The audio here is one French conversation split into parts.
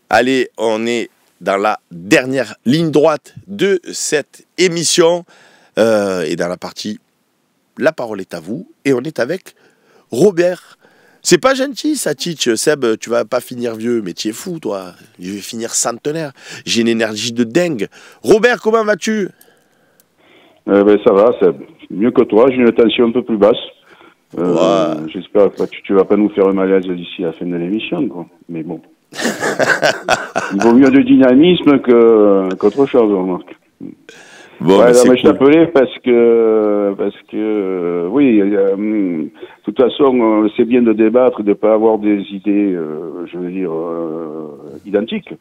Allez, on est dans la dernière ligne droite de cette émission. Et dans la partie, la parole est à vous. Et on est avec Robert. C'est pas gentil ça, Titch. Seb, tu vas pas finir vieux, mais tu es fou, toi. Je vais finir centenaire. J'ai une énergie de dingue. Robert, comment vas-tu? Ça va, Seb. Mieux que toi. J'ai une tension un peu plus basse. J'espère que tu vas pas nous faire un malaise d'ici la fin de l'émission, quoi. Mais bon. Il vaut mieux de dynamisme qu'autre chose, on remarque. Bon, ouais, mais cool. je t'appelais parce que oui, de toute façon, c'est bien de débattre, de pas avoir des idées, je veux dire, identiques.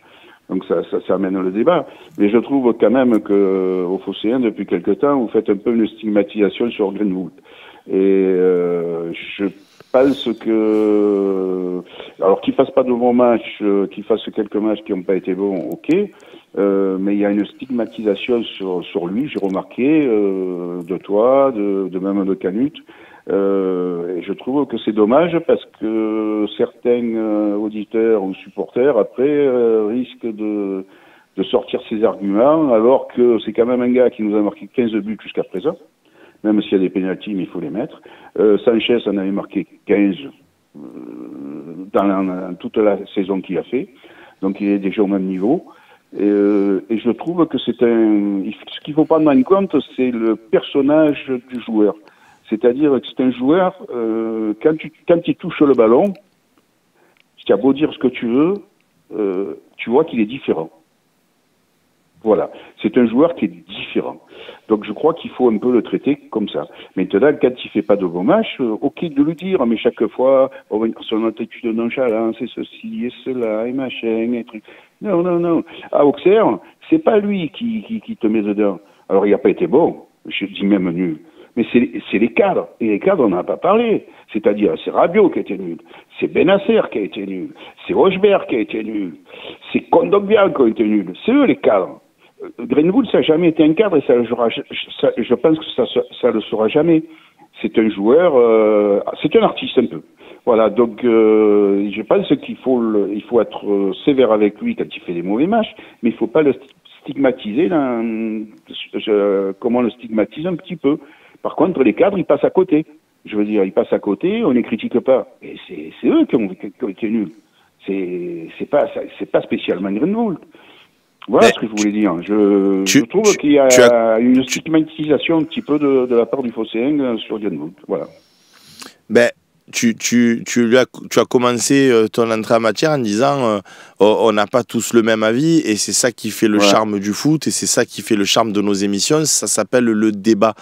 Donc ça amène le débat. Mais je trouve quand même que au Phocéen, depuis quelque temps, vous faites un peu une stigmatisation sur Greenwood. Et je pense que, alors qu'il fasse pas de bons matchs, qu'il fasse quelques matchs qui n'ont pas été bons, ok. Mais il y a une stigmatisation sur lui, j'ai remarqué, de toi, de même de Canut. Et je trouve que c'est dommage parce que certains auditeurs ou supporters, après, risquent de sortir ses arguments, alors que c'est quand même un gars qui nous a marqué 15 buts jusqu'à présent. Même s'il y a des pénaltys, mais il faut les mettre. Sanchez en avait marqué 15 dans toute la saison qu'il a fait. Donc il est déjà au même niveau. Et je trouve que ce qu'il faut prendre en compte, c'est le personnage du joueur. C'est-à-dire que c'est un joueur, quand il touche le ballon, tu as beau dire ce que tu veux, tu vois qu'il est différent. Voilà. C'est un joueur qui est différent. Donc je crois qu'il faut un peu le traiter comme ça. Maintenant, quand il fait pas de bons matchs, ok de le dire, mais chaque fois, son attitude de nonchalance, et ceci, et cela, et machin, et trucs. Non, non, non. À Auxerre, c'est pas lui qui te met dedans. Alors il n'a pas été bon, je dis même nul. Mais c'est les cadres. Et les cadres, on n'en a pas parlé. C'est-à-dire, c'est Rabiot qui a été nul. C'est Benasser qui a été nul. C'est Rochebert qui a été nul. C'est Kondogbia qui a été nul. C'est eux les cadres. Greenwood, ça n'a jamais été un cadre et je pense que ça le sera jamais. C'est un joueur, c'est un artiste un peu. Voilà, donc je pense qu'il il faut être sévère avec lui quand il fait des mauvais matchs, mais il ne faut pas le stigmatiser. Comment on le stigmatise un petit peu. Par contre, les cadres, ils passent à côté. Je veux dire, ils passent à côté, on ne les critique pas. Et c'est eux qui ont été nuls. C'est pas spécialement Greenwood. Voilà ce que je voulais dire. Je trouve qu'il y a une stigmatisation un petit peu de la part du Phocéen sur Greenwood. Voilà. Ben, tu as commencé ton entrée en matière en disant on n'a pas tous le même avis et c'est ça qui fait le charme du foot et c'est ça qui fait le charme de nos émissions. Ça s'appelle le débat.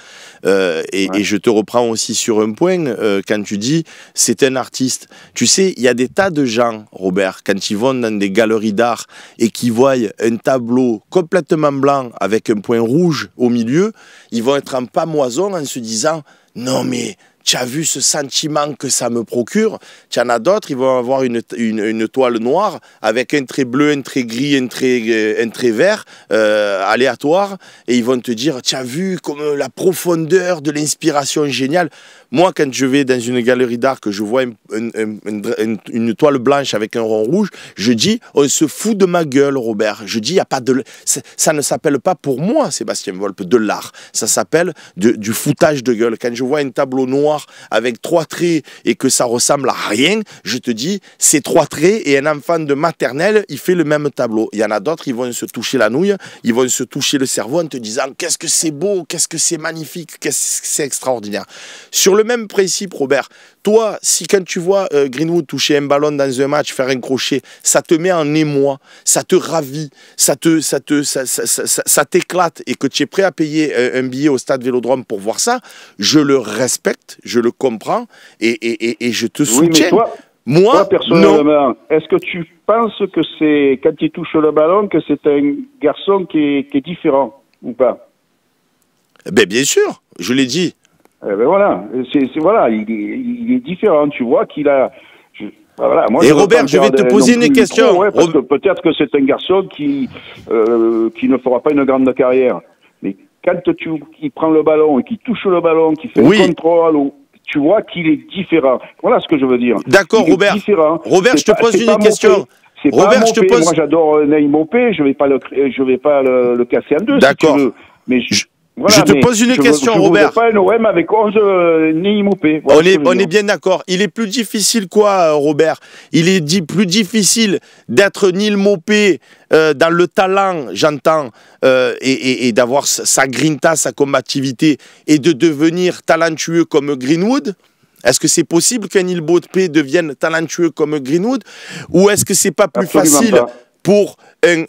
Et je te reprends aussi sur un point quand tu dis c'est un artiste. Tu sais, il y a des tas de gens, Robert, quand ils vont dans des galeries d'art et qui voient un tableau complètement blanc avec un point rouge au milieu, ils vont être en pamoison en se disant non mais tu as vu ce sentiment que ça me procure. Tu en as d'autres, ils vont avoir une toile noire avec un trait bleu, un trait gris, un trait vert, aléatoire. Et ils vont te dire, tu as vu comme la profondeur de l'inspiration géniale. Moi, quand je vais dans une galerie d'art, que je vois une toile blanche avec un rond rouge, je dis, on se fout de ma gueule, Robert. Je dis, y a pas de... ça ne s'appelle pas pour moi, Sébastien Volpe, de l'art. Ça s'appelle du foutage de gueule. Quand je vois un tableau noir avec 3 traits et que ça ressemble à rien, je te dis, c'est 3 traits et un enfant de maternelle, il fait le même tableau. Il y en a d'autres, ils vont se toucher la nouille, ils vont se toucher le cerveau en te disant, qu'est-ce que c'est beau, qu'est-ce que c'est magnifique, qu'est-ce que c'est extraordinaire. Sur le même principe, Robert, toi, si quand tu vois Greenwood toucher un ballon dans un match, faire un crochet, ça te met en émoi, ça te ravit, ça t'éclate et que tu es prêt à payer un billet au stade Vélodrome pour voir ça, je le respecte, je le comprends et je te soutiens. Mais toi, personnellement, est-ce que tu penses que c'est quand il touche le ballon que c'est un garçon qui est différent ou pas? Ben bien sûr, je l'ai dit. Voilà, voilà, il est différent. Tu vois qu'il a. Voilà, moi, et Robert, je vais te poser une question. Parce que peut-être que c'est un garçon qui ne fera pas une grande carrière. Mais quand il prend le ballon et qu'il touche le ballon, qu'il fait le contrôle, tu vois qu'il est différent. Voilà ce que je veux dire. D'accord, Robert. Robert, je te pose une question. Robert, pas je te Mopé. pose... Moi, j'adore Neil Mopé. Je vais pas le casser en deux, si tu veux. Mais voilà, je te pose une question, Robert. Je ne veux pas un OM avec 11 Neil Mopé. Voilà, on est bien d'accord. Il est plus difficile quoi, Robert? Il est plus difficile d'être Neil Mopé dans le talent, j'entends, et d'avoir sa grinta, sa combativité, et de devenir talentueux comme Greenwood? Est-ce que c'est possible qu'un Neil Mopé devienne talentueux comme Greenwood? Ou est-ce que c'est pas plus facile pour un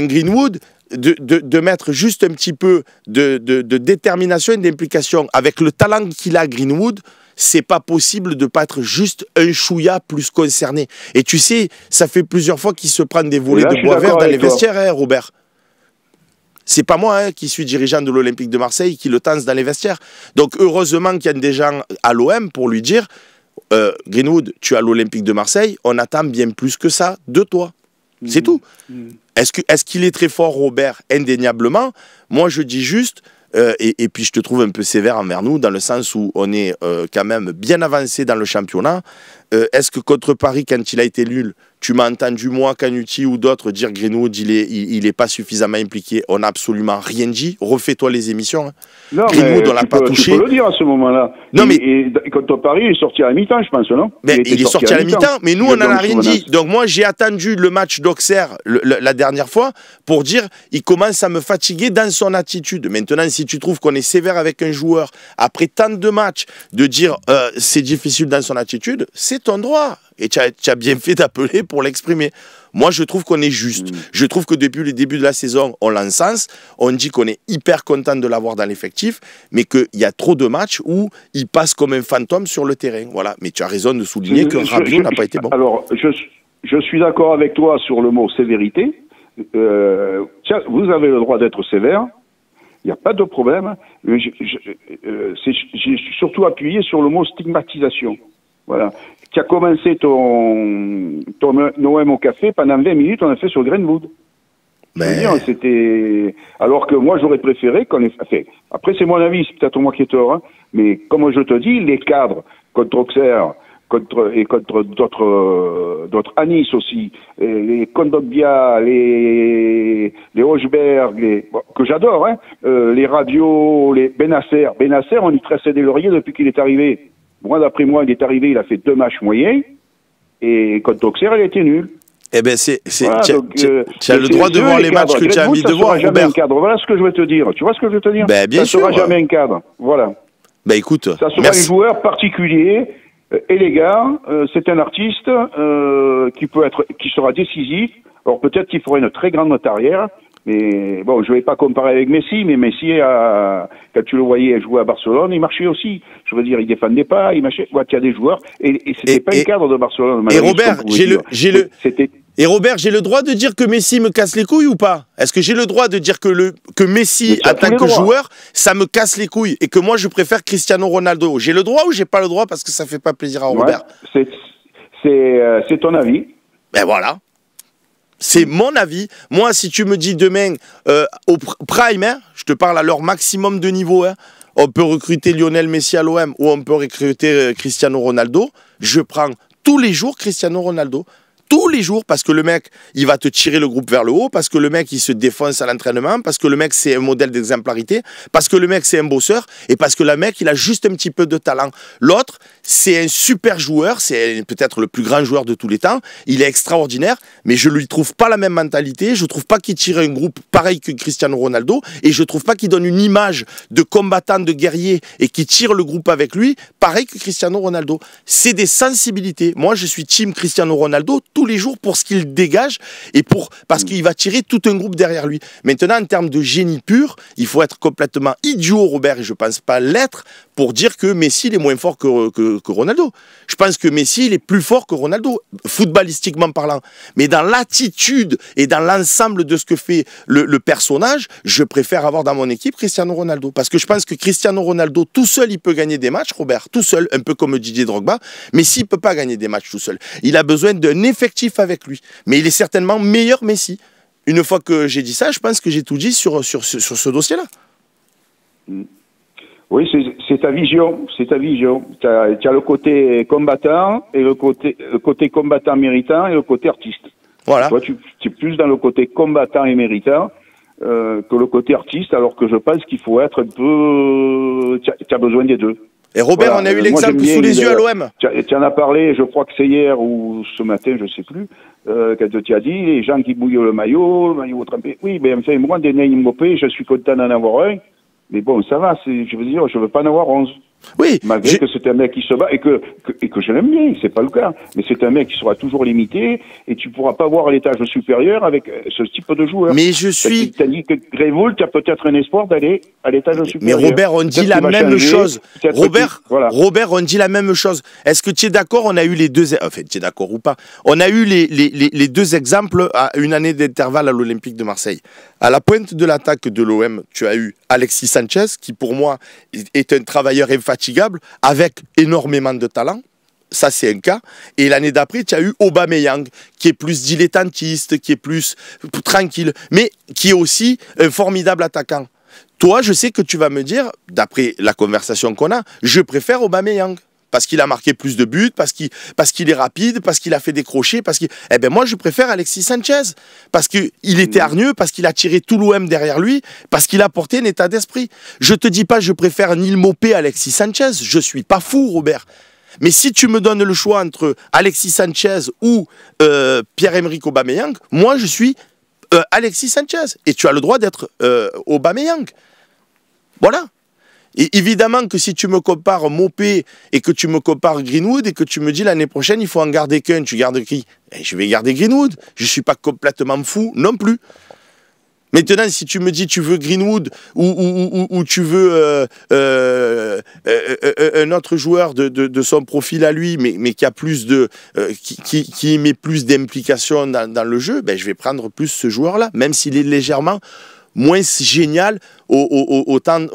Greenwood de mettre juste un petit peu de détermination et d'implication avec le talent qu'il a, Greenwood? C'est pas possible de pas être juste un chouïa plus concerné. Et tu sais, ça fait plusieurs fois qu'il se prend des volets de bois vert dans les vestiaires, hein, Robert. C'est pas moi qui suis dirigeant de l'Olympique de Marseille qui le tense dans les vestiaires. Donc heureusement qu'il y a des gens à l'OM pour lui dire Greenwood, tu es à l'Olympique de Marseille, on attend bien plus que ça de toi. C'est tout. Est-ce qu'il est très fort, Robert? Indéniablement. Moi, je dis juste, et puis je te trouve un peu sévère envers nous, dans le sens où on est quand même bien avancé dans le championnat. Est-ce que contre Paris, quand il a été nul, tu m'as entendu, moi, Canuti ou d'autres, dire Greenwood, il est pas suffisamment impliqué? On n'a absolument rien dit. Refais-toi les émissions. Hein. Non, Greenwood, on l'a pas touché. Tu peux le dire à ce moment-là. Non, mais... Et contre Paris, il est sorti à la mi-temps, je pense, non? Mais il est sorti à la mi-temps, mais nous, on n'en a rien dit. Donc moi, j'ai attendu le match d'Auxerre la dernière fois pour dire il commence à me fatiguer dans son attitude. Maintenant, si tu trouves qu'on est sévère avec un joueur, après tant de matchs, de dire c'est difficile dans son attitude, c'est ton droit. Et tu as bien fait d'appeler pour l'exprimer. Moi, je trouve qu'on est juste. Je trouve que depuis le début de la saison, on l'encense. On dit qu'on est hyper content de l'avoir dans l'effectif, mais qu'il y a trop de matchs où il passe comme un fantôme sur le terrain. Voilà. Mais tu as raison de souligner que Rabiot n'a pas été bon. Alors, je suis d'accord avec toi sur le mot sévérité. Tiens, vous avez le droit d'être sévère. Il n'y a pas de problème. J'ai surtout appuyé sur le mot stigmatisation. Voilà. Tu as commencé ton OM au café, pendant 20 minutes, on a fait sur Greenwood. Mais... c'était... Alors que moi, j'aurais préféré qu'on ait fait... Après, c'est mon avis, c'est peut-être moi qui ai tort, hein, mais comme je te dis, les cadres contre Auxerre, contre d'autres à Nice aussi, les Kondogbia, les Hochberg, que j'adore, hein, les Rabiot, les Benasser, on y tressait des lauriers depuis qu'il est arrivé. Moi, d'après moi, il est arrivé, il a fait 2 matchs moyens, et contre Auxerre, il a été nul. Eh bien, voilà, tu as le droit de voir les matchs que tu as envie de voir, Robert. Voilà ce que je veux te dire. Tu vois ce que je veux te dire? Ben, bien sûr. Ça ne sera jamais un cadre. Voilà. Ben, écoute, ça sera un joueur particulier, élégant, c'est un artiste qui sera décisif. Alors, peut-être qu'il faudra une très grande note arrière. Mais bon, je ne vais pas comparer avec Messi, mais Messi, quand tu le voyais jouer à Barcelone, il marchait aussi. Je veux dire, il défendait pas, il marchait. Ouais, il y a des joueurs, et c'était pas un cadre de Barcelone. Et Robert, j'ai le droit de dire que Messi me casse les couilles ou pas? Est-ce que j'ai le droit de dire que Messi, en tant que joueur, ça me casse les couilles et que moi, je préfère Cristiano Ronaldo? J'ai le droit ou j'ai pas le droit parce que ça fait pas plaisir à Robert? C'est ton avis. Ben voilà. C'est mon avis. Moi, si tu me dis demain, au prime, hein, je te parle à leur maximum de niveau, hein, on peut recruter Lionel Messi à l'OM ou on peut recruter Cristiano Ronaldo, je prends tous les jours Cristiano Ronaldo. Tous les jours, parce que le mec, il va te tirer le groupe vers le haut, parce que le mec, il se défonce à l'entraînement, parce que le mec, c'est un modèle d'exemplarité, parce que le mec, c'est un bosseur, et parce que le mec, il a juste un petit peu de talent. L'autre, c'est un super joueur, c'est peut-être le plus grand joueur de tous les temps, il est extraordinaire, mais je lui trouve pas la même mentalité, je trouve pas qu'il tire un groupe pareil que Cristiano Ronaldo, et je trouve pas qu'il donne une image de combattant, de guerrier, et qui tire le groupe avec lui, pareil que Cristiano Ronaldo. C'est des sensibilités. Moi, je suis team Cristiano Ronaldo, tous les jours pour ce qu'il dégage et parce qu'il va tirer tout un groupe derrière lui. Maintenant, en termes de génie pur, il faut être complètement idiot, Robert, et je ne pense pas l'être, pour dire que Messi il est moins fort que Ronaldo. Je pense que Messi il est plus fort que Ronaldo, footballistiquement parlant. Mais dans l'attitude et dans l'ensemble de ce que fait le personnage, je préfère avoir dans mon équipe Cristiano Ronaldo. Parce que je pense que Cristiano Ronaldo, tout seul, il peut gagner des matchs, Robert, tout seul, un peu comme Didier Drogba, mais s'il ne peut pas gagner des matchs tout seul, il a besoin d'un effectif avec lui. Mais il est certainement meilleur Messi. Une fois que j'ai dit ça, je pense que j'ai tout dit sur ce dossier-là. Oui, c'est ta vision, c'est ta vision. Tu as le côté combattant et le côté combattant méritant et le côté artiste. Voilà. Toi, tu es plus dans le côté combattant et méritant que le côté artiste, alors que je pense qu'il faut être un peu... Tu as besoin des deux. Et Robert, Voilà. on a eu l'exemple sous les yeux à l'OM. Tu en as parlé, je crois que c'est hier ou ce matin, je sais plus, quand tu as dit, les gens qui bouillent le maillot trempé. Oui, mais enfin, moi, des Neymar Mbappé, je suis content d'en avoir un. Mais bon, ça va, je veux dire, je veux pas en avoir 11. Oui. Malgré que c'est un mec qui se bat et que je l'aime bien, c'est pas le cas. Mais c'est un mec qui sera toujours limité et tu pourras pas voir à l'étage supérieur avec ce type de joueur. Mais je suis... T'as dit que Greywood, tu as peut-être un espoir d'aller à l'étage supérieur. Mais Robert, on dit la même chose. Robert, on dit la même chose. Est-ce que tu es d'accord? On a eu les deux... Enfin, tu es d'accord ou pas? On a eu les deux exemples à une année d'intervalle à l'Olympique de Marseille. À la pointe de l'attaque de l'OM, tu as eu Alexis Sanchez, qui pour moi est un travailleur infatigable, avec énormément de talent. Ça, c'est un cas. Et l'année d'après, tu as eu Aubameyang, qui est plus dilettantiste, qui est plus tranquille, mais qui est aussi un formidable attaquant. Toi, je sais que tu vas me dire, d'après la conversation qu'on a, je préfère Aubameyang. Parce qu'il a marqué plus de buts, parce qu'il est rapide, parce qu'il a fait des crochets, Eh ben moi, je préfère Alexis Sanchez. Parce qu'il était hargneux, parce qu'il a tiré tout l'OM derrière lui, parce qu'il a porté un état d'esprit. Je te dis pas, je préfère Neil Maupay à Alexis Sanchez. Je suis pas fou, Robert. Mais si tu me donnes le choix entre Alexis Sanchez ou Pierre-Emerick Aubameyang, moi, je suis Alexis Sanchez. Et tu as le droit d'être Aubameyang. Voilà. Et évidemment que si tu me compares Maupay et que tu me compares Greenwood et que tu me dis l'année prochaine il faut en garder qu'un, tu gardes qui? Je vais garder Greenwood. Je ne suis pas complètement fou non plus. Maintenant, si tu me dis tu veux Greenwood ou tu veux un autre joueur de son profil à lui, mais qui a plus de qui met plus d'implication dans le jeu, ben je vais prendre plus ce joueur-là, même s'il est légèrement moins génial d'un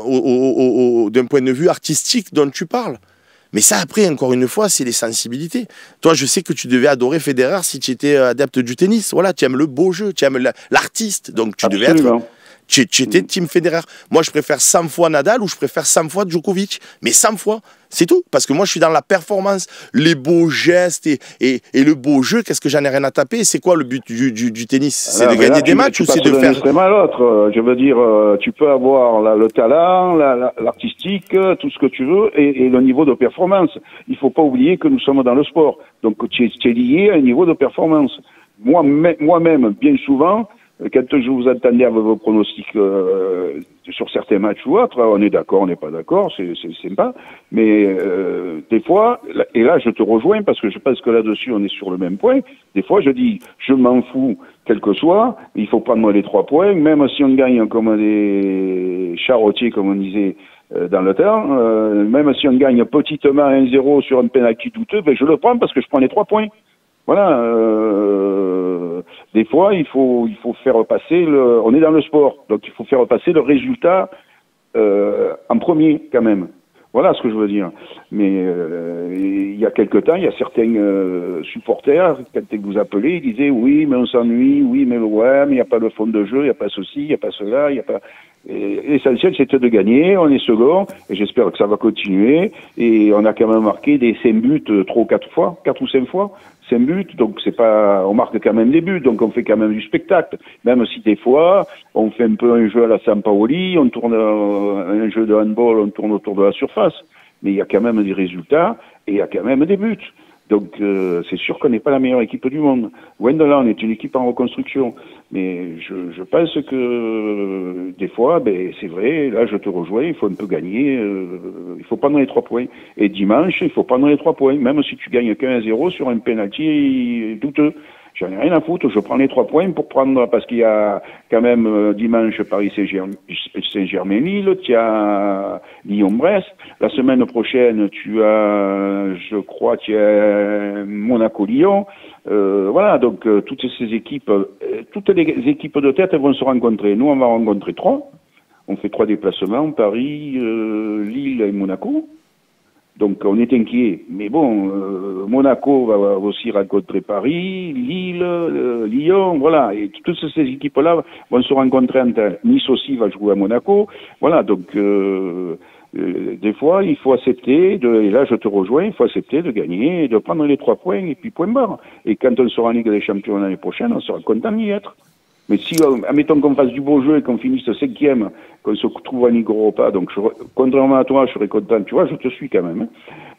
point de vue artistique dont tu parles. Mais ça, après, encore une fois, c'est les sensibilités. Toi, je sais que tu devais adorer Federer si tu étais adepte du tennis. Voilà, tu aimes le beau jeu, tu aimes l'artiste. Donc, tu devais être... Tu étais team Federer. Moi, je préfère 100 fois Nadal ou je préfère 100 fois Djokovic. Mais 100 fois, c'est tout. Parce que moi, je suis dans la performance, les beaux gestes et le beau jeu. Qu'est-ce que j'en ai rien à taper? C'est quoi le but du tennis? C'est de gagner des matchs ou c'est de faire... d'un à l'autre. Je veux dire, tu peux avoir le talent, l'artistique, tout ce que tu veux et le niveau de performance. Il faut pas oublier que nous sommes dans le sport. Donc, tu es lié à un niveau de performance. Moi-même, bien souvent... Quand je vous entendais avec vos pronostics sur certains matchs ou autres, on est d'accord, on n'est pas d'accord, c'est sympa. Mais des fois, et là je te rejoins parce que je pense que là-dessus on est sur le même point. Des fois je dis, je m'en fous, quel que soit, il faut prendre les 3 points, même si on gagne comme des charretiers, comme on disait dans le temps, même si on gagne petitement 1-0 sur un penalty douteux, ben je le prends parce que je prends les 3 points. Voilà. Des fois, il faut faire passer on est dans le sport, donc il faut faire passer le résultat en premier quand même. Voilà ce que je veux dire. Mais il y a quelque temps, il y a certains supporters, quand ils vous appelaient, ils disaient oui, mais on s'ennuie, oui, mais ouais, mais il n'y a pas de fond de jeu, il n'y a pas ceci, il n'y a pas cela, il n'y a pas... L'essentiel, c'était de gagner, on est second, et j'espère que ça va continuer, et on a quand même marqué des 5 buts 3 ou 4 fois, 4 ou 5 fois, 5 buts, donc c'est pas, on marque quand même des buts, donc on fait quand même du spectacle, même si des fois, on fait un peu un jeu à la Sampaoli, on tourne un jeu de handball, on tourne autour de la surface, mais il y a quand même des résultats, et il y a quand même des buts. Donc c'est sûr qu'on n'est pas la meilleure équipe du monde. Loin de là, on est une équipe en reconstruction. Mais je pense que des fois, ben c'est vrai, là je te rejoins, il faut un peu gagner, il faut prendre les 3 points. Et dimanche, il faut prendre les 3 points, même si tu gagnes qu'un 1-0 sur un penalty douteux. J'en ai rien à foutre, je prends les 3 points pour prendre, parce qu'il y a quand même dimanche Paris Saint-Germain-Lille, tu as Lyon-Brest. La semaine prochaine, tu as, je crois, tu as Monaco-Lyon. Voilà, donc toutes ces équipes, toutes les équipes de tête elles vont se rencontrer. Nous, on va rencontrer 3. On fait 3 déplacements, Paris, Lille et Monaco. Donc on est inquiet. Mais bon, Monaco va aussi rencontrer Paris, Lille, Lyon, voilà. Et toutes ces équipes-là vont se rencontrer entre elles. Nice aussi va jouer à Monaco. Voilà, donc des fois, il faut accepter, et là je te rejoins, il faut accepter de gagner, et de prendre les 3 points, et puis point barre. Et quand on sera en Ligue des Champions l'année prochaine, on sera content d'y être. Mais si, admettons qu'on fasse du beau jeu et qu'on finisse 5e, qu'on se trouve en Ligue Europa, donc contrairement à toi, je serais content, tu vois, je te suis quand même. Hein.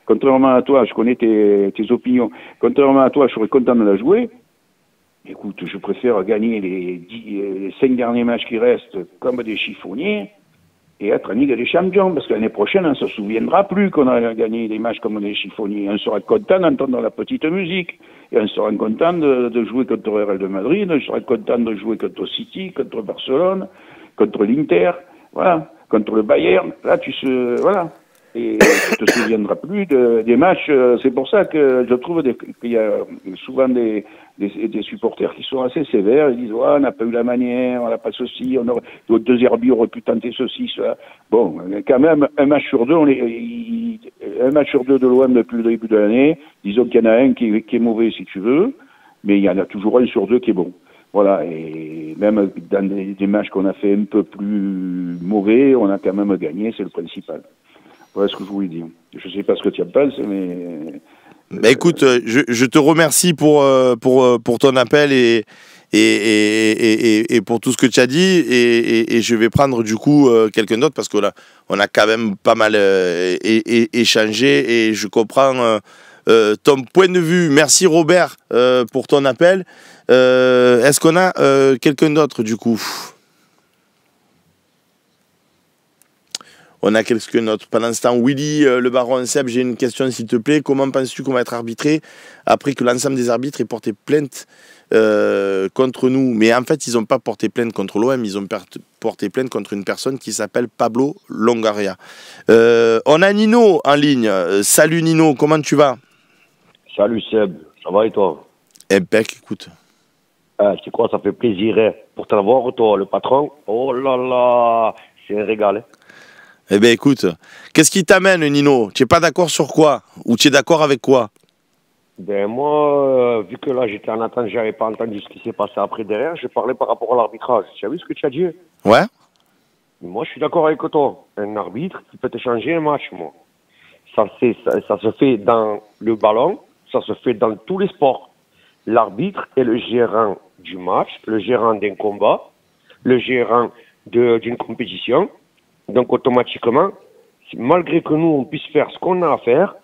Contrairement à toi, je connais tes opinions, contrairement à toi, je serais content de la jouer. Écoute, je préfère gagner les 5 derniers matchs qui restent comme des chiffonniers et être en Ligue des Champions, parce que l'année prochaine, on ne se souviendra plus qu'on a gagné des matchs comme des chiffonniers. On sera content d'entendre la petite musique, et on sera content de jouer contre le Real de Madrid, on sera content de jouer contre City, contre Barcelone, contre l'Inter, voilà, contre le Bayern. Là, voilà. Et tu ne te souviendras plus des matchs. C'est pour ça que je trouve qu'il y a souvent des supporters qui sont assez sévères. Ils disent ouais, on n'a pas eu la manière, on n'a pas ceci, notre 2 herbiers auraient pu tenter ceci, cela. Bon, quand même, un match sur deux de l'OM depuis le début de l'année. Disons qu'il y en a un qui est mauvais si tu veux, mais il y en a toujours un sur 2 qui est bon. Voilà, et même dans des matchs qu'on a fait un peu plus mauvais, on a quand même gagné, c'est le principal. Voilà ce que je voulais dire. Je ne sais pas ce que tu en penses, mais... Bah écoute, je te remercie pour ton appel et pour tout ce que tu as dit. Et je vais prendre du coup quelqu'un d'autre parce que là, on a quand même pas mal échangé et je comprends ton point de vue. Merci Robert pour ton appel. Est-ce qu'on a quelqu'un d'autre du coup ? On a quelqu'un d'autre. Pendant ce temps, Willy, le baron Seb, j'ai une question s'il te plaît. Comment penses-tu qu'on va être arbitré après que l'ensemble des arbitres aient porté plainte contre nous? Mais en fait, ils n'ont pas porté plainte contre l'OM, ils ont porté plainte contre une personne qui s'appelle Pablo Longoria. On a Nino en ligne. Salut Nino, comment tu vas? Salut Seb, ça va et toi? Impec, écoute. Tu crois, ça fait plaisir pour t'avoir, toi, le patron. Oh là là, c'est un régal. Hein. Eh bien, écoute, qu'est-ce qui t'amène, Nino? Tu n'es pas d'accord sur quoi? Ou tu es d'accord avec quoi? Ben moi, vu que là, j'étais en attente, j'avais pas entendu ce qui s'est passé après derrière, je parlais par rapport à l'arbitrage. Tu as vu ce que tu as dit? Ouais. Moi, je suis d'accord avec toi. Un arbitre qui peut te changer un match, moi. Ça se fait dans le ballon, ça se fait dans tous les sports. L'arbitre est le gérant du match, le gérant d'un combat, le gérant d'une compétition. Donc, automatiquement, malgré que nous, on puisse faire ce qu'on a à faire,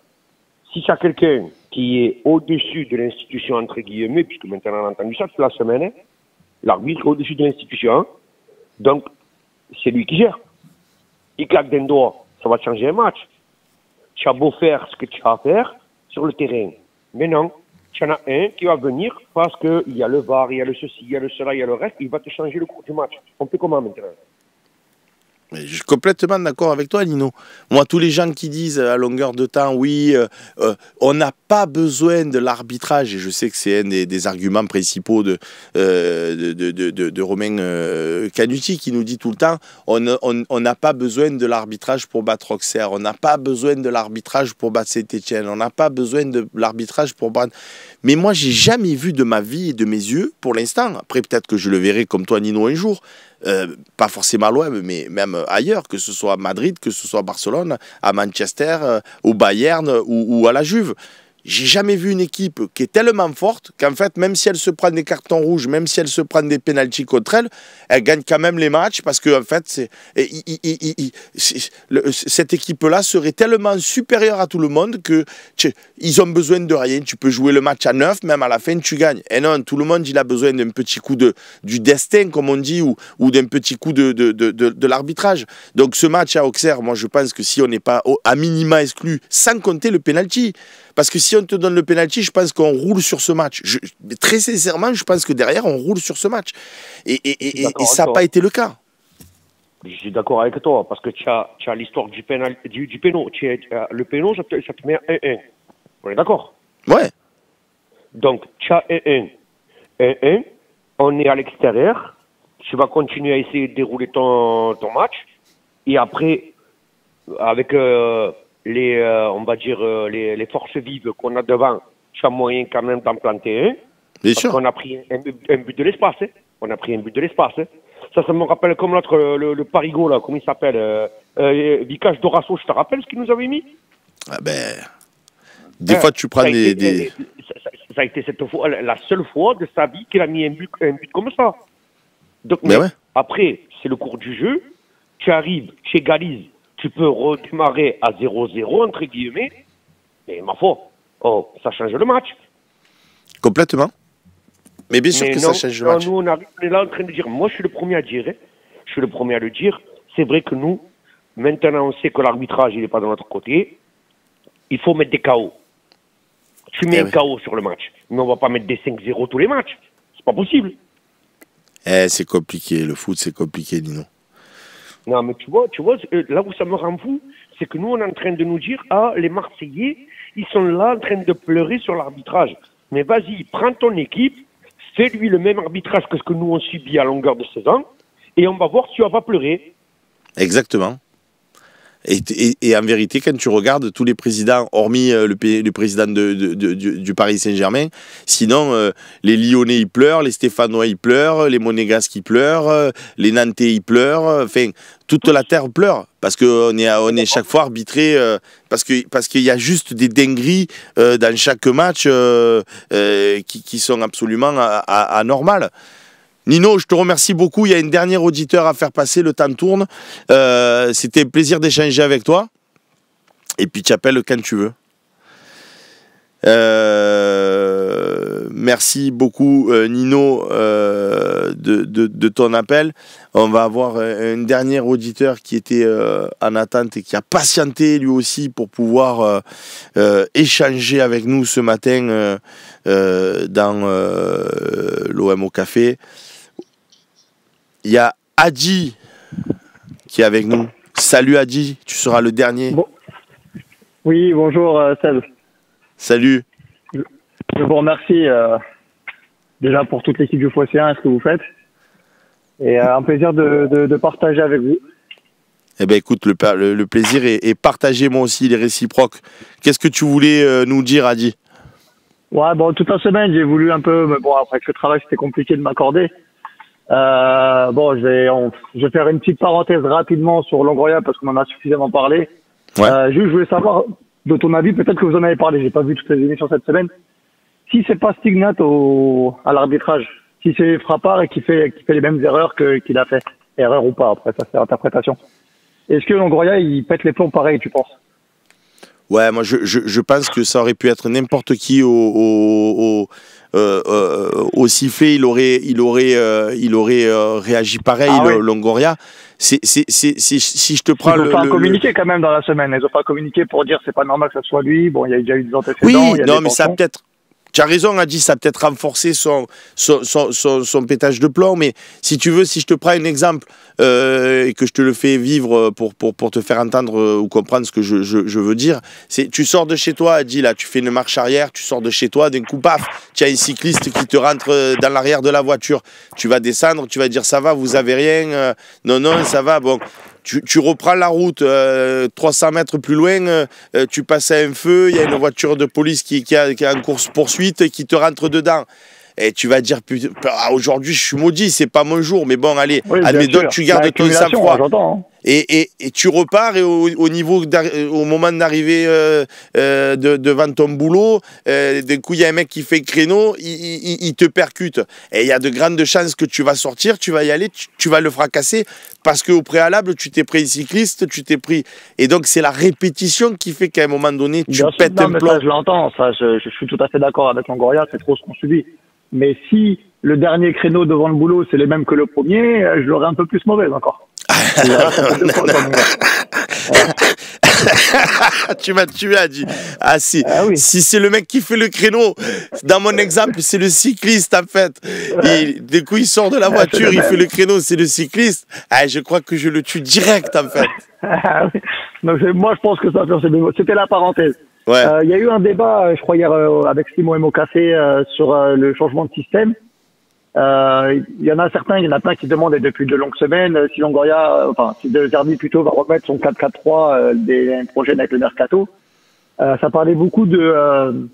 si il y a quelqu'un qui est au-dessus de l'institution, entre guillemets, puisque maintenant on a entendu ça toute la semaine, hein, l'arbitre est au-dessus de l'institution, donc c'est lui qui gère. Il claque d'un doigt, ça va changer un match. Tu as beau faire ce que tu as à faire sur le terrain, mais non, tu en as un qui va venir parce qu'il y a le VAR, il y a le ceci, il y a le cela, il y a le reste, il va te changer le cours du match. On fait comment maintenant? Je suis complètement d'accord avec toi, Nino. Moi, tous les gens qui disent à longueur de temps, oui, on n'a pas besoin de l'arbitrage, et je sais que c'est un des arguments principaux de Romain Canuti qui nous dit tout le temps, on n'a pas besoin de l'arbitrage pour battre Auxerre, on n'a pas besoin de l'arbitrage pour battre Saint-Étienne, on n'a pas besoin de l'arbitrage pour battre... Mais moi, j'ai jamais vu de ma vie et de mes yeux, pour l'instant, après peut-être que je le verrai comme toi, Nino, un jour, pas forcément à l'OM, mais même ailleurs, que ce soit à Madrid, que ce soit à Barcelone, à Manchester, au Bayern ou à la Juve. J'ai jamais vu une équipe qui est tellement forte qu'en fait, même si elle se prend des cartons rouges, même si elle se prend des pénaltys contre elle, elle gagne quand même les matchs parce que en fait, cette équipe-là serait tellement supérieure à tout le monde que ils ont besoin de rien. Tu peux jouer le match à 9, même à la fin, tu gagnes. Et non, tout le monde, il a besoin d'un petit coup du destin, comme on dit, ou d'un petit coup de l'arbitrage. Donc ce match à Auxerre, moi je pense que si on n'est pas à minima exclu, sans compter le pénalty, parce que si on te donne le penalty, je pense qu'on roule sur ce match. Très sincèrement, je pense que derrière, on roule sur ce match. Et ça n'a pas été le cas. Je suis d'accord avec toi, parce que tu as l'histoire du péno. Le péno, ça te met 1-1. On est d'accord? Ouais. Donc, tu as 1-1. 1-1, on est à l'extérieur. Tu vas continuer à essayer de dérouler ton match. Et après, avec... on va dire, les forces vives qu'on a devant, tu as moyen quand même d'en planter un. Bien sûr. Parce qu'on a pris un but de l'espace. Hein. On a pris un but de l'espace. Hein. Ça me rappelle comme l'autre, le Parigot, là, comment il s'appelle Vicage Dorasso, je te rappelle ce qu'il nous avait mis? Ah ben, des fois, tu prends ça a été cette fois, la seule fois de sa vie qu'il a mis un but comme ça. Donc, mais ouais. après, c'est le cours du jeu. Tu arrives, tu égalises, tu peux redémarrer à 0-0, entre guillemets. Mais ma foi, ça change le match. Complètement. Mais bien sûr que ça change le match. Nous, on est là en train de dire, moi je suis le premier à dire, je suis le premier à le dire. C'est vrai que nous, maintenant on sait que l'arbitrage, il n'est pas de notre côté. Il faut mettre des KO. Tu mets un KO sur le match. Mais on va pas mettre des 5-0 tous les matchs. C'est pas possible. C'est compliqué. Le foot, c'est compliqué, Nino. Non, mais tu vois, là où ça me rend fou, c'est que nous, on est en train de nous dire, les Marseillais, ils sont là en train de pleurer sur l'arbitrage. Mais vas-y, prends ton équipe, fais-lui le même arbitrage que ce que nous, on subit à longueur de saison, et on va voir si tu vas pas pleurer. Exactement. Et en vérité, quand tu regardes tous les présidents, hormis le président du Paris Saint-Germain, sinon, les Lyonnais, ils pleurent, les Stéphanois, ils pleurent, les Monégasques, ils pleurent, les Nantais, ils pleurent, enfin, toute la terre pleure, parce qu'on est chaque fois arbitré, parce qu'il y a juste des dingueries dans chaque match qui sont absolument anormales. Nino, je te remercie beaucoup. Il y a une dernière auditeur à faire passer, le temps tourne. C'était un plaisir d'échanger avec toi. Et puis tu appelles quand tu veux. Merci beaucoup Nino de ton appel. On va avoir un dernier auditeur qui était en attente et qui a patienté lui aussi pour pouvoir échanger avec nous ce matin dans l'OM au café. Il y a Adi qui est avec nous. Salut Adi, tu seras le dernier. Bon. Oui, bonjour Seb. Salut. Je vous remercie déjà pour toute l'équipe du Phocéen et ce que vous faites. Et un plaisir de partager avec vous. Eh bien écoute, le plaisir est partagé, moi aussi, il est réciproque. Qu'est-ce que tu voulais nous dire, Adi? Ouais, bon, toute la semaine, j'ai voulu un peu, mais bon, après que le travail, c'était compliqué de m'accorder. Bon, je vais faire une petite parenthèse rapidement sur Longoria parce qu'on en a suffisamment parlé. Ouais. Juste, je voulais savoir, de ton avis, peut-être que vous en avez parlé, j'ai pas vu toutes les émissions cette semaine. Si c'est pas Stignat à l'arbitrage, si c'est Frappard et qui fait les mêmes erreurs qu'il a fait, erreur ou pas, après ça c'est l'interprétation. Est-ce que Longoria il pète les plombs pareil, tu penses? Ouais, moi je pense que ça aurait pu être n'importe qui au sifflet, il aurait réagi pareil, ouais. Longoria. Si je te prends ils n'ont pas communiqué quand même dans la semaine. Ils n'ont pas communiqué pour dire c'est pas normal que ça soit lui. Bon, il y a déjà eu des antécédents. Oui, il y a non, des mais ça a peut-être. Tu as raison, Adi, ça a peut-être renforcé son pétage de plomb, mais si tu veux, si je te prends un exemple et que je te le fais vivre pour te faire entendre ou comprendre ce que je veux dire, c'est tu sors de chez toi, Adi, là, tu fais une marche arrière, tu sors de chez toi, d'un coup, paf, tu as un cycliste qui te rentre dans l'arrière de la voiture. Tu vas descendre, tu vas dire ça va, vous avez rien, non, ça va, bon. Tu reprends la route 300 mètres plus loin, tu passes à un feu, il y a une voiture de police qui est en course-poursuite et qui te rentre dedans. Et tu vas dire, aujourd'hui je suis maudit, c'est pas mon jour, mais bon, allez, oui, admettons, tu gardes ton sang-froid. Hein. Et tu repars et au moment d'arriver devant ton boulot, d'un coup il y a un mec qui fait créneau, il te percute. Et il y a de grandes chances que tu vas sortir, tu vas y aller, tu vas le fracasser parce qu'au préalable tu t'es pris un cycliste, tu t'es pris. Et donc c'est la répétition qui fait qu'à un moment donné tu pètes un plomb. Ça je l'entends, ça je suis tout à fait d'accord avec Longoria, c'est trop ce qu'on subit. Mais si le dernier créneau devant le boulot c'est les mêmes que le premier, je l'aurais un peu plus mauvaise encore. Tu m'as tué, Adi. Ah si, oui. Si c'est le mec qui fait le créneau, dans mon exemple, c'est le cycliste en fait. Du coup, il sort de la voiture, il fait le créneau, c'est le cycliste. Ah, je crois que je le tue direct en fait. Oui. Donc, moi, je pense que ça, c'était la parenthèse. Ouais. Il y a eu un débat, je crois hier avec Simon Mo Café sur le changement de système. Il y en a certains, il y en a plein qui demandent depuis de longues semaines si Longoria, si De Zerbi plutôt va remettre son 4-4-3 des prochaines avec le mercato. Ça parlait beaucoup de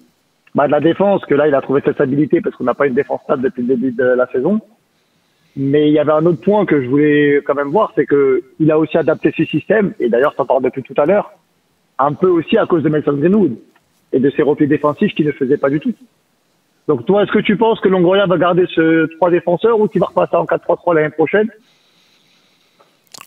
la défense, que là il a trouvé cette stabilité parce qu'on n'a pas une défense stable depuis le début de la saison. Mais il y avait un autre point que je voulais quand même voir, c'est que il a aussi adapté ses systèmes, et d'ailleurs, t'en parles depuis tout à l'heure, un peu aussi à cause de Mason Greenwood et de ses replis défensifs qu'il ne faisait pas du tout. Donc toi, est-ce que tu penses que Longoria va garder ce 3 défenseurs ou qu'il va repasser en 4-3-3 l'année prochaine?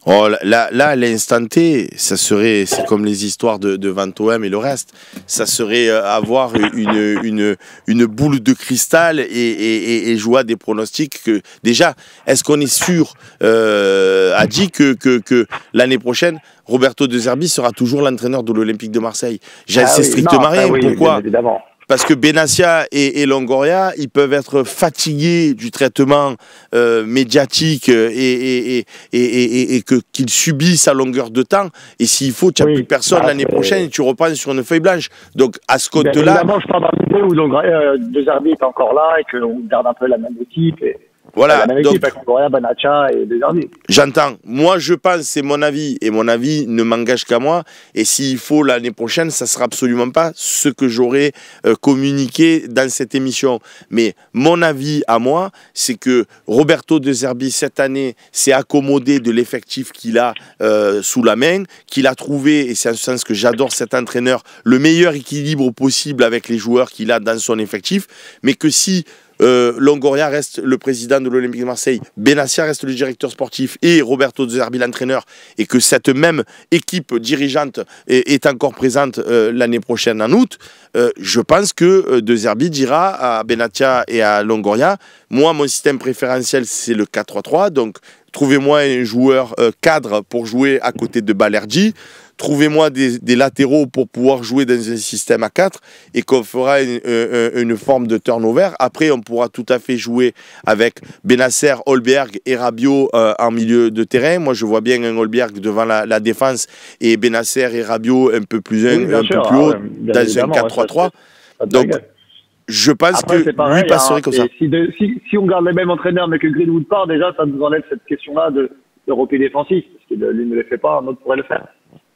Oh, là, à l'instant T, c'est comme les histoires de Van-Toem et le reste. Ça serait avoir une boule de cristal et jouer à des pronostics que, déjà, est-ce qu'on est sûr, a dit que l'année prochaine, Roberto De Zerbi sera toujours l'entraîneur de l'Olympique de Marseille. J'en sais strictement rien. Pourquoi? Parce que Benassia et Longoria, ils peuvent être fatigués du traitement médiatique et qu'ils subissent à longueur de temps. Et s'il faut, tu n'as plus personne l'année prochaine et tu reprends sur une feuille blanche. Donc, à ce côté-là... Évidemment, je parle d'un idée où De Zerbi est encore là et qu'on garde un peu la même équipe. Voilà, la même équipe avec Longoria, Benassia et De Zerbi. J'entends. Moi, je pense, c'est mon avis, et mon avis ne m'engage qu'à moi. Et s'il faut l'année prochaine, ça sera absolument pas ce que j'aurais communiqué dans cette émission. Mais mon avis à moi, c'est que Roberto De Zerbi cette année s'est accommodé de l'effectif qu'il a sous la main, qu'il a trouvé, et c'est en ce sens que j'adore cet entraîneur, le meilleur équilibre possible avec les joueurs qu'il a dans son effectif, mais que si Longoria reste le président de l'Olympique de Marseille, Benassia reste le directeur sportif et Roberto De Zerbi l'entraîneur, et que cette même équipe dirigeante est encore présente l'année prochaine en août, je pense que De Zerbi dira à Benassia et à Longoria: moi, mon système préférentiel, c'est le 4-3-3, donc trouvez-moi un joueur cadre pour jouer à côté de Balerdi. Trouvez-moi des latéraux pour pouvoir jouer dans un système à 4 et qu'on fera une forme de turnover. Après, on pourra tout à fait jouer avec Bennacer, Holberg et Rabiot en milieu de terrain. Moi, je vois bien un Holberg devant la défense et Bennacer et Rabiot un peu plus, haut dans un 4-3-3. Donc, je pense que pareil, lui passerait comme ça. Si on garde les mêmes entraîneurs mais que Greenwood part, déjà, ça nous enlève cette question-là de repli défensif. Parce que l'une ne le fait pas, un autre pourrait le faire.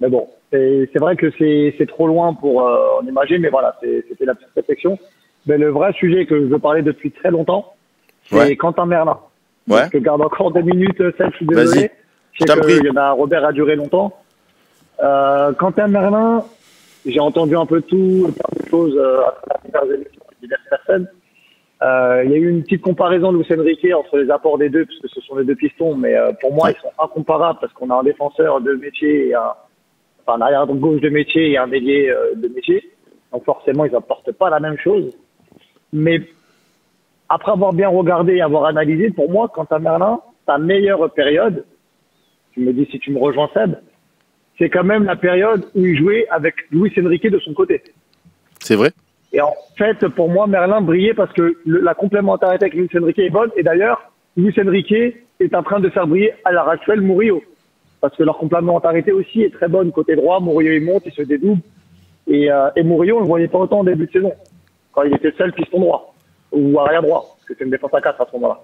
Mais bon, c'est vrai que c'est trop loin pour en imaginer, mais voilà, c'était la petite réflexion. Mais le vrai sujet que je veux parler depuis très longtemps, c'est Quentin Merlin. Ouais. Je garde encore 2 minutes, je suis désolé. Je sais que Robert a duré longtemps. Quentin Merlin, j'ai entendu un peu tout, plein de choses à travers diverses personnes. Il y a eu une petite comparaison de Luis Enrique entre les apports des deux, puisque ce sont les deux pistons, mais pour moi, ils sont incomparables parce qu'on a un défenseur de métier et un arrière gauche de métier et un ailier de métier. Donc forcément, ils n'apportent pas la même chose. Mais après avoir bien regardé et avoir analysé, pour moi, Quentin Merlin, sa meilleure période, tu me dis si tu me rejoins Seb, c'est quand même la période où il jouait avec Luis Enrique de son côté. C'est vrai. Et en fait, pour moi, Merlin brillait parce que la complémentarité avec Luis Enrique est bonne. Et d'ailleurs, Luis Enrique est en train de faire briller à l'heure actuelle Murillo. Parce que leur complémentarité aussi est très bonne côté droit. Murillo, il monte, il se dédouble. Et Murillo, on ne le voyait pas autant en début de saison, quand il était seul piston droit, ou arrière droit, parce que c'est une défense à 4 à ce moment-là.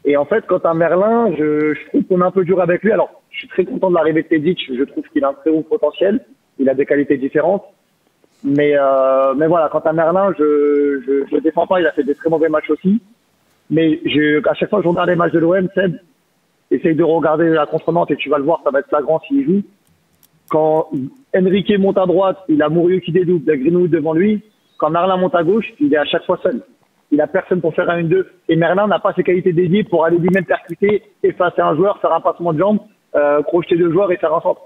Et en fait, quant à Merlin, je trouve qu'on est un peu dur avec lui. Alors, je suis très content de l'arrivée de Tedic. Je trouve qu'il a un très haut potentiel. Il a des qualités différentes. Mais voilà, quant à Merlin, je le défends pas. Il a fait des très mauvais matchs aussi. Mais à chaque fois que je regarde les matchs de l'OM, Seb, essaye de regarder la contre-montre et tu vas le voir, ça va être flagrant s'il joue. Quand Enrique monte à droite, il a Murillo qui dédouble, il a Greenwood devant lui. Quand Merlin monte à gauche, il est à chaque fois seul. Il a personne pour faire un 1-2. Et Merlin n'a pas ses qualités dédiées pour aller lui-même percuter, effacer un joueur, faire un passement de jambes, crocheter 2 joueurs et faire un centre.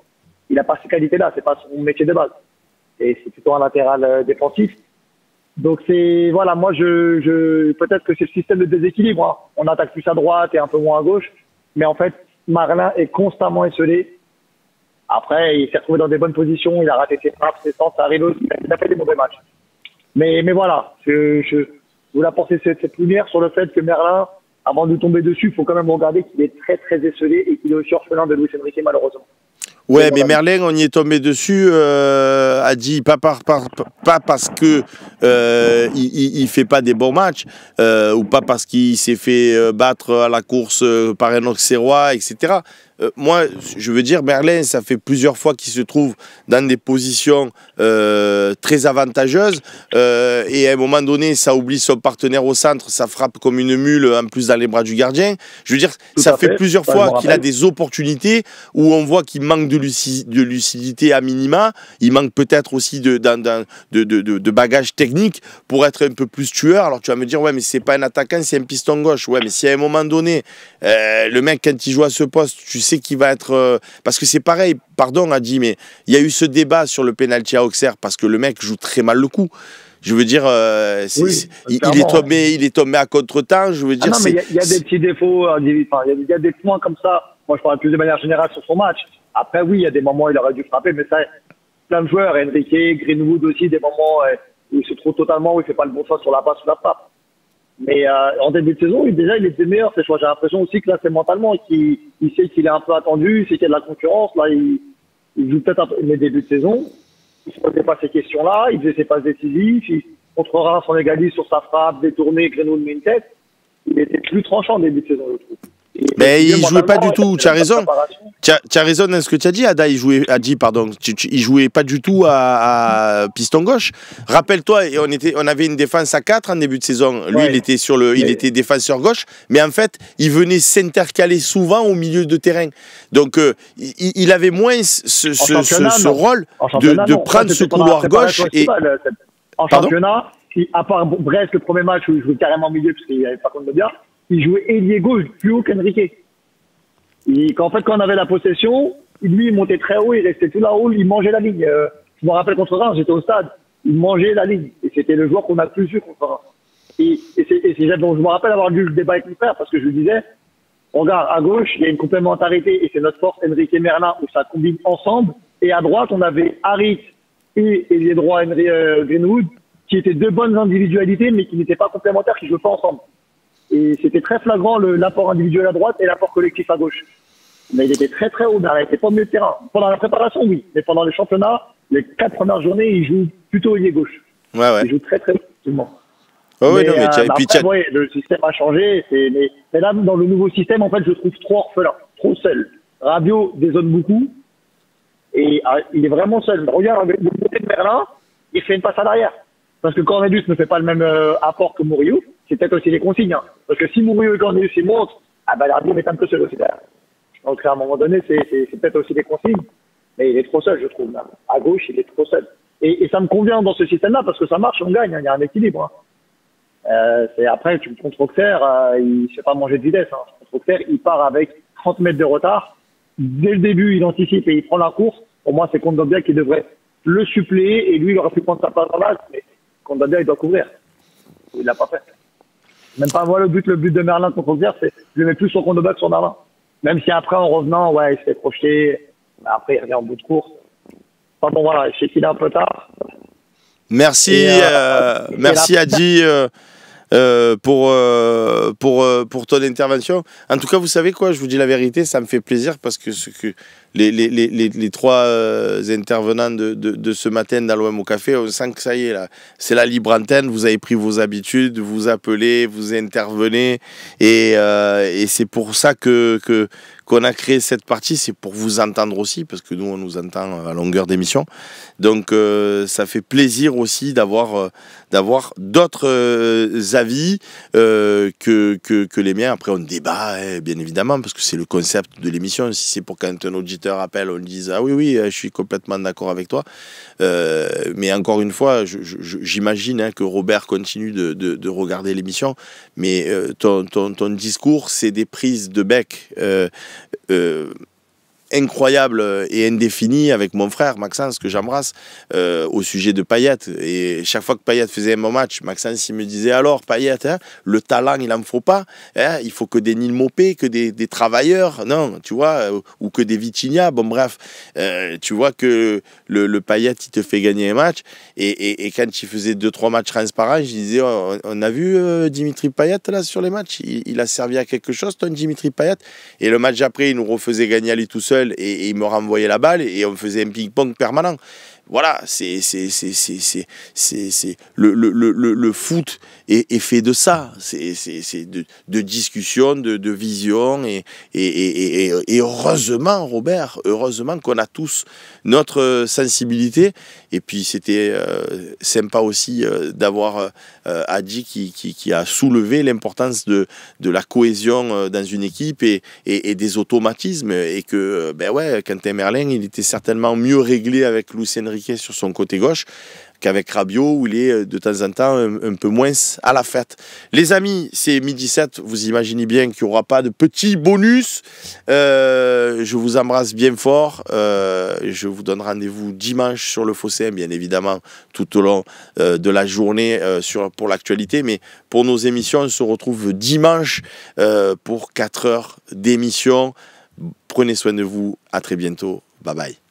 Il n'a pas ces qualités-là, c'est pas son métier de base. Et c'est plutôt un latéral défensif. Donc voilà, moi peut-être que c'est le système de déséquilibre. Hein. On attaque plus à droite et un peu moins à gauche. Mais en fait, Merlin est constamment esselé. Après, il s'est retrouvé dans des bonnes positions, il a raté ses frappes, ses centres, ça arrive aussi. Il a fait des mauvais matchs. Mais voilà, je voulais apporter cette lumière sur le fait que Merlin, avant de tomber dessus, il faut quand même regarder qu'il est très très esselé et qu'il est aussi orphelin de Luis Enrique malheureusement. Ouais, mais Merlin, on y est tombé dessus, a dit pas parce que il fait pas des bons matchs, ou pas parce qu'il s'est fait battre à la course par un Auxerrois, etc. moi, je veux dire, Merlin, ça fait plusieurs fois qu'il se trouve dans des positions très avantageuses et à un moment donné, ça oublie son partenaire au centre, ça frappe comme une mule en plus dans les bras du gardien. Je veux dire, ça fait plusieurs fois qu'il a des opportunités où on voit qu'il manque de lucidité à minima, il manque peut-être aussi de bagages techniques pour être un peu plus tueur. Alors tu vas me dire, ouais, mais c'est pas un attaquant, c'est un piston gauche. Ouais, mais si à un moment donné, le mec, quand il joue à ce poste, tu sais qu'il va être... parce que c'est pareil, pardon Adi, mais il y a eu ce débat sur le penalty à Auxerre parce que le mec joue très mal le coup. Je veux dire, il est tombé à contre-temps. Je veux dire, non, mais il y a des petits défauts, il y a des points comme ça. Moi, je parle plus de manière générale sur son match. Après, oui, il y a des moments où il aurait dû frapper, mais ça, plein de joueurs, Enrique, Greenwood aussi, des moments où il se trouve totalement, où il fait pas le bon choix sur la passe ou la frappe. Mais en début de saison, déjà, il était meilleur. J'ai l'impression aussi que là, c'est mentalement, qu'il sait qu'il est un peu attendu, il sait qu'il y a de la concurrence. Là, il joue peut-être un peu, mais début de saison, il ne se posait pas ces questions-là, il faisait ses passes décisives, contre Reims, on égalise sur sa frappe, détournée, Greenwood met une tête. Il était plus tranchant début de saison, je trouve. Mais il jouait pas du tout, tu as raison. Tu as raison dans ce que tu as dit, Ada, il jouait pas du tout à piston gauche. Rappelle-toi, on avait une défense à 4 en début de saison. Lui, il était défenseur gauche, mais en fait, il venait s'intercaler souvent au milieu de terrain. Donc, il avait moins ce rôle de prendre ce couloir gauche. En championnat, à part Brest, le premier match où il jouait carrément au milieu, parce qu'il n'y avait pas contre de bien, il jouait ailier gauche, plus haut qu'Enrique. Quand on avait la possession, lui, il montait très haut, il restait tout là-haut, il mangeait la ligne. Je me rappelle contre Reims, j'étais au stade, il mangeait la ligne. Et c'était le joueur qu'on a plus vu contre Reims. Donc je me rappelle avoir lu le débat avec mon frère, parce que je lui disais, regarde, à gauche, il y a une complémentarité, et c'est notre force, Enrique et Merlin, où ça combine ensemble. Et à droite, on avait Harit et les droits Greenwood, qui étaient deux bonnes individualités, mais qui n'étaient pas complémentaires, qui ne jouaient pas ensemble. Et c'était très flagrant l'apport individuel à droite et l'apport collectif à gauche. Mais il était très très haut, mais il n'était pas au milieu de terrain. Pendant la préparation, oui. Mais pendant le championnat, les 4 premières journées, il joue plutôt ailier gauche. Ouais. Il joue très très facilement. Ouais, le système a changé. Mais là, dans le nouveau système, en fait, je trouve trop orphelin, trop seul. Rabiot dézone beaucoup. Et il est vraiment seul. Regarde, le côté de Merlin, il fait une passe à l'arrière. Parce que Cornelius ne fait pas le même apport que Murillo. C'est peut-être aussi les consignes. Hein. Parce que si Murillo et Cornelius ils montent, l'Arbitre est un peu seul aussi derrière. Donc à un moment donné, c'est peut-être aussi des consignes. Mais il est trop seul, je trouve. Là. À gauche, il est trop seul. Et ça me convient dans ce système-là parce que ça marche, on gagne. Hein. Il y a un équilibre. Hein. Après, contre Auxerre, il ne se fait pas manger de vitesse. Hein. Contre Auxerre, il part avec 30 mètres de retard. Dès le début, il anticipe et il prend la course. Pour moi, c'est Kondogbia qui devrait le suppléer et lui, il aurait pu prendre sa place en base. Mais Kondogbia, il doit couvrir. Il ne l'a pas fait. Même pas voir le but de Merlin contre Auxerre, je le mets plus sur Kondogbia que sur Merlin. Même si après, en revenant, il se fait projeter. Après, il revient en bout de course. Enfin bon, voilà, je sais qu'il est un peu tard. Merci Adi pour ton intervention. En tout cas, vous savez quoi, je vous dis la vérité, ça me fait plaisir parce que les trois intervenants de ce matin dans l'OM au Café, on sent que ça y est, là, c'est la libre antenne, vous avez pris vos habitudes, vous appelez, vous intervenez, et c'est pour ça qu'on a créé cette partie, c'est pour vous entendre aussi, parce que nous, on nous entend à longueur d'émission. Donc, ça fait plaisir aussi d'avoir d'autres avis que les miens. Après, on débat, bien évidemment, parce que c'est le concept de l'émission. Si c'est pour quand un auditeur appelle, on dise « Ah oui, je suis complètement d'accord avec toi ». Mais encore une fois, j'imagine que Robert continue de regarder l'émission, mais ton discours, c'est des prises de bec incroyable et indéfini avec mon frère Maxence, que j'embrasse, au sujet de Payet. Et chaque fois que Payet faisait un bon match, Maxence il me disait alors Payet, le talent il en faut pas, il faut que des Neil Maupay, que des travailleurs, non, tu vois, ou que des Vitinha, bon bref, tu vois que le Payet il te fait gagner un match, et quand il faisait 2-3 matchs transparents, je disais on a vu Dimitri Payet là sur les matchs, il a servi à quelque chose ton Dimitri Payet, et le match après il nous refaisait gagner à lui tout seul, et il me renvoyait la balle et on faisait un ping-pong permanent. Voilà, c'est le foot est fait de ça, c'est de discussion, de vision, et heureusement, Robert, heureusement qu'on a tous notre sensibilité. Et puis c'était sympa aussi d'avoir Hadji qui a soulevé l'importance de la cohésion dans une équipe et des automatismes, et que ben ouais, Quentin Merlin, il était certainement mieux réglé avec Luis Enrique sur son côté gauche qu'avec Rabiot, où il est de temps en temps un peu moins à la fête. Les amis, c'est 12h07, vous imaginez bien qu'il n'y aura pas de petits bonus. Je vous embrasse bien fort. Je vous donne rendez-vous dimanche sur le Phocéen, bien évidemment, tout au long de la journée pour l'actualité. Mais pour nos émissions, on se retrouve dimanche pour 4 heures d'émission. Prenez soin de vous. À très bientôt. Bye bye.